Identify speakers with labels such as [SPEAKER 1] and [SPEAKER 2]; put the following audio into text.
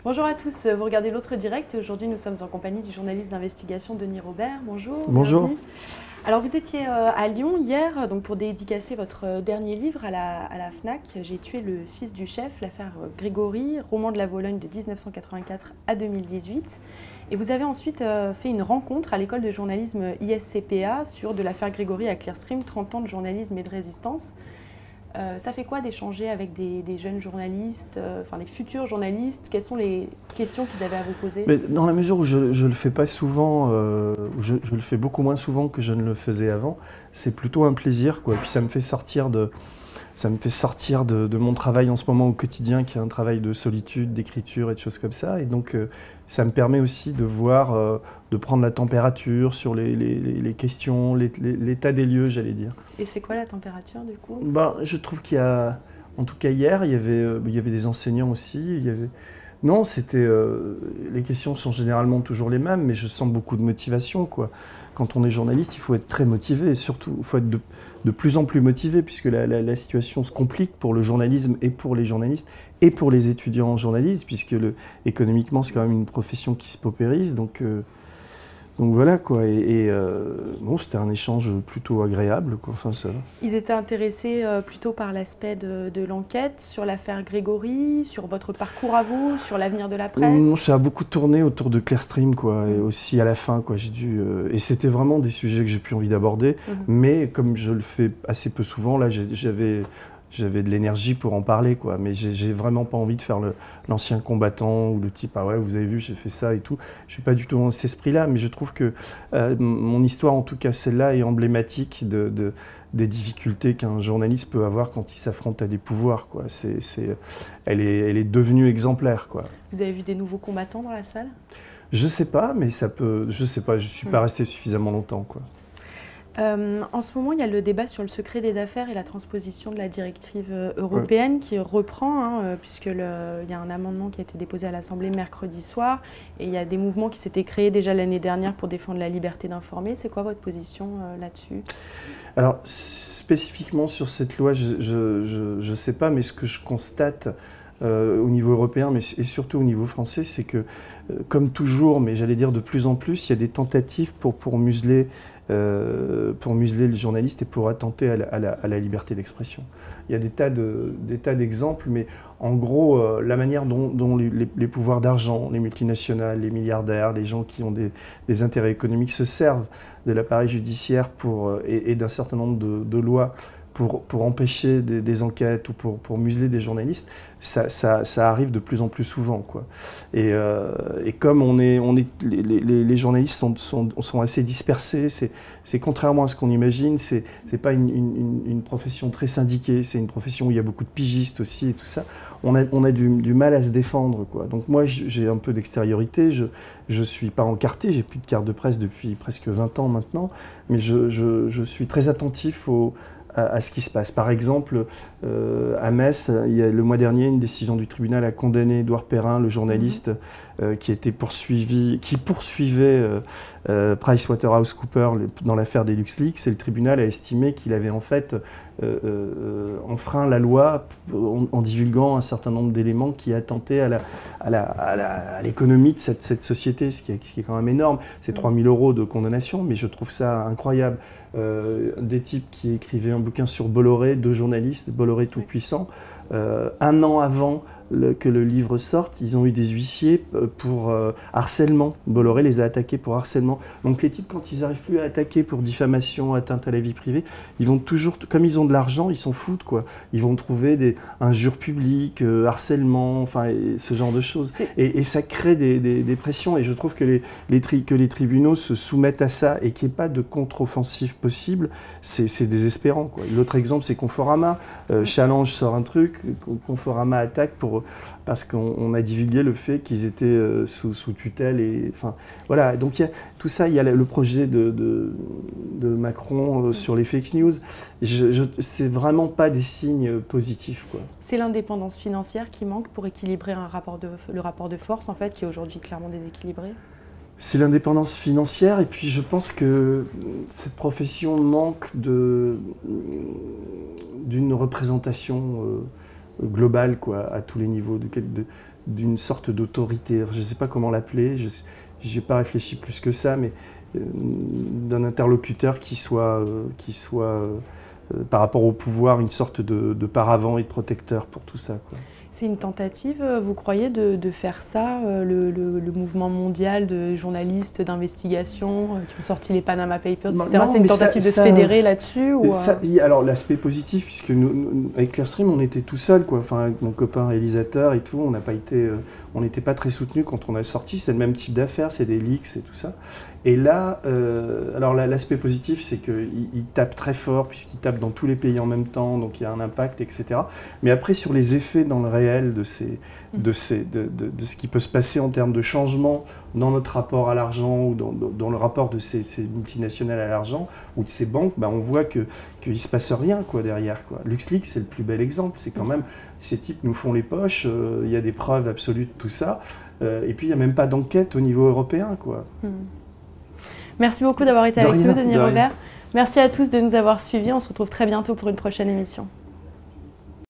[SPEAKER 1] Bonjour à tous, vous regardez l'autre direct et aujourd'hui nous sommes en compagnie du journaliste d'investigation Denis Robert. Bonjour.
[SPEAKER 2] Bonjour.
[SPEAKER 1] Bienvenue. Alors vous étiez à Lyon hier donc pour dédicacer votre dernier livre à la FNAC, J'ai tué le fils du chef, l'affaire Grégory, roman de la Vologne de 1984 à 2018. Et vous avez ensuite fait une rencontre à l'école de journalisme ISCPA sur de l'affaire Grégory à Clearstream, 30 ans de journalisme et de résistance. Ça fait quoi d'échanger avec des jeunes journalistes, enfin des futurs journalistes? Quelles sont les questions qu'ils avaient à vous poser?
[SPEAKER 2] Mais dans la mesure où je le fais pas souvent, je le fais beaucoup moins souvent que je ne le faisais avant, c'est plutôt un plaisir, quoi. Et puis ça me fait sortir de mon travail en ce moment au quotidien, qui est un travail de solitude, d'écriture et de choses comme ça. Et donc ça me permet aussi de voir, de prendre la température sur les questions, l'état des lieux, j'allais dire.
[SPEAKER 1] Et c'est quoi la température du coup?
[SPEAKER 2] Ben, je trouve qu'il y a, en tout cas hier, il y avait des enseignants aussi. Non, les questions sont généralement toujours les mêmes, mais je sens beaucoup de motivation, quoi. Quand on est journaliste, il faut être très motivé, et surtout, il faut être de plus en plus motivé, puisque la situation se complique pour le journalisme et pour les journalistes, et pour les étudiants en journalisme, puisque économiquement, c'est quand même une profession qui se paupérise, donc voilà, quoi. Bon, c'était un échange plutôt agréable, quoi. Enfin, ça va.
[SPEAKER 1] Ils étaient intéressés plutôt par l'aspect de l'enquête, sur l'affaire Grégory, sur votre parcours à vous, sur l'avenir de la presse?
[SPEAKER 2] Non, ça a beaucoup tourné autour de Clearstream, quoi, et aussi à la fin, quoi. Et c'était vraiment des sujets que j'ai plus envie d'aborder, mais comme je le fais assez peu souvent, là, j'avais de l'énergie pour en parler, quoi. Mais j'ai vraiment pas envie de faire l'ancien combattant ou le type « Ah ouais, vous avez vu, j'ai fait ça et tout ». Je suis pas du tout dans cet esprit-là, mais je trouve que mon histoire, en tout cas celle-là, est emblématique des difficultés qu'un journaliste peut avoir quand il s'affronte à des pouvoirs, quoi. Elle est devenue exemplaire, quoi.
[SPEAKER 1] Vous avez vu des nouveaux combattants dans la salle?
[SPEAKER 2] Je sais pas, mais ça peut... Je sais pas, je suis pas resté suffisamment longtemps, quoi.
[SPEAKER 1] En ce moment, il y a le débat sur le secret des affaires et la transposition de la directive européenne qui reprend, puisqu'il y a un amendement qui a été déposé à l'Assemblée mercredi soir, et il y a des mouvements qui s'étaient créés déjà l'année dernière pour défendre la liberté d'informer. C'est quoi votre position là-dessus?
[SPEAKER 2] Alors, spécifiquement sur cette loi, je sais pas, mais ce que je constate au niveau européen, et surtout au niveau français, c'est que, comme toujours, mais j'allais dire de plus en plus, il y a des tentatives pour museler les journalistes et pour attenter à la liberté d'expression. Il y a des tas d'exemples, mais en gros, la manière dont les pouvoirs d'argent, les multinationales, les milliardaires, les gens qui ont des intérêts économiques se servent de l'appareil judiciaire et d'un certain nombre de lois pour empêcher des enquêtes ou pour museler des journalistes, ça arrive de plus en plus souvent, quoi. Et comme les journalistes sont assez dispersés, c'est contrairement à ce qu'on imagine, c'est pas une profession très syndiquée, c'est une profession où il y a beaucoup de pigistes aussi et tout ça. On a du mal à se défendre, quoi. Donc moi, j'ai un peu d'extériorité, je suis pas encarté, j'ai plus de carte de presse depuis presque 20 ans maintenant, mais je suis très attentif à ce qui se passe. Par exemple, à Metz, le mois dernier, une décision du tribunal a condamné Édouard Perrin, le journaliste qui poursuivait PricewaterhouseCoopers dans l'affaire des LuxLeaks, et le tribunal a estimé qu'il avait en fait enfreint la loi en divulguant un certain nombre d'éléments qui attentaient à l'économie de cette société, ce qui est quand même énorme. C'est 3 000 € de condamnation, mais je trouve ça incroyable. Des types qui écrivaient un bouquin sur Bolloré, 2 journalistes, Bolloré tout-puissant, un an avant que le livre sorte, ils ont eu des huissiers pour harcèlement. Bolloré les a attaqués pour harcèlement. Donc les types, quand ils n'arrivent plus à attaquer pour diffamation, atteinte à la vie privée, ils vont toujours, comme ils ont de l'argent, ils s'en foutent, quoi. Ils vont trouver injures publiques, harcèlement, enfin ce genre de choses. Et ça crée des pressions. Et je trouve que les tribunaux se soumettent à ça et qu'il n'y ait pas de contre-offensive possible, c'est désespérant, quoi. L'autre exemple, c'est Conforama. Challenge sort un truc, Conforama attaque parce qu'on a divulgué le fait qu'ils étaient sous tutelle. Enfin, voilà. Donc tout ça, il y a le projet de Macron sur les fake news. C'est vraiment pas des signes positifs, quoi.
[SPEAKER 1] C'est l'indépendance financière qui manque pour équilibrer le rapport de force, en fait, qui est aujourd'hui clairement déséquilibré?
[SPEAKER 2] C'est l'indépendance financière, et puis je pense que cette profession manque d'une représentation globale, quoi, à tous les niveaux, d'une sorte d'autorité. Je ne sais pas comment l'appeler, je n'ai pas réfléchi plus que ça, mais d'un interlocuteur qui soit par rapport au pouvoir, une sorte de paravent et de protecteur pour tout ça, quoi.
[SPEAKER 1] C'est une tentative, vous croyez, de faire ça, le mouvement mondial de journalistes d'investigation qui ont sorti les Panama Papers, etc. C'est une tentative de se fédérer là-dessus
[SPEAKER 2] Alors l'aspect positif, puisque nous, avec Clearstream, on était tout seul, quoi. Enfin, avec mon copain réalisateur et tout, on n'était pas très soutenus quand on a sorti. C'était le même type d'affaires, c'est des leaks et tout ça. Et là, alors l'aspect positif, c'est qu'il tape très fort, puisqu'il tape dans tous les pays en même temps, donc il y a un impact, etc. Mais après, sur les effets dans le réel de ce qui peut se passer en termes de changement dans notre rapport à l'argent ou dans le rapport de ces multinationales à l'argent ou de ces banques, on voit qu'il ne se passe rien, quoi, derrière, quoi. LuxLeaks, c'est le plus bel exemple. C'est quand même, ces types nous font les poches, il y a des preuves absolues de tout ça, et puis il n'y a même pas d'enquête au niveau européen, quoi.
[SPEAKER 1] Merci beaucoup d'avoir été avec nous, Denis Robert. Merci à tous de nous avoir suivis. On se retrouve très bientôt pour une prochaine émission.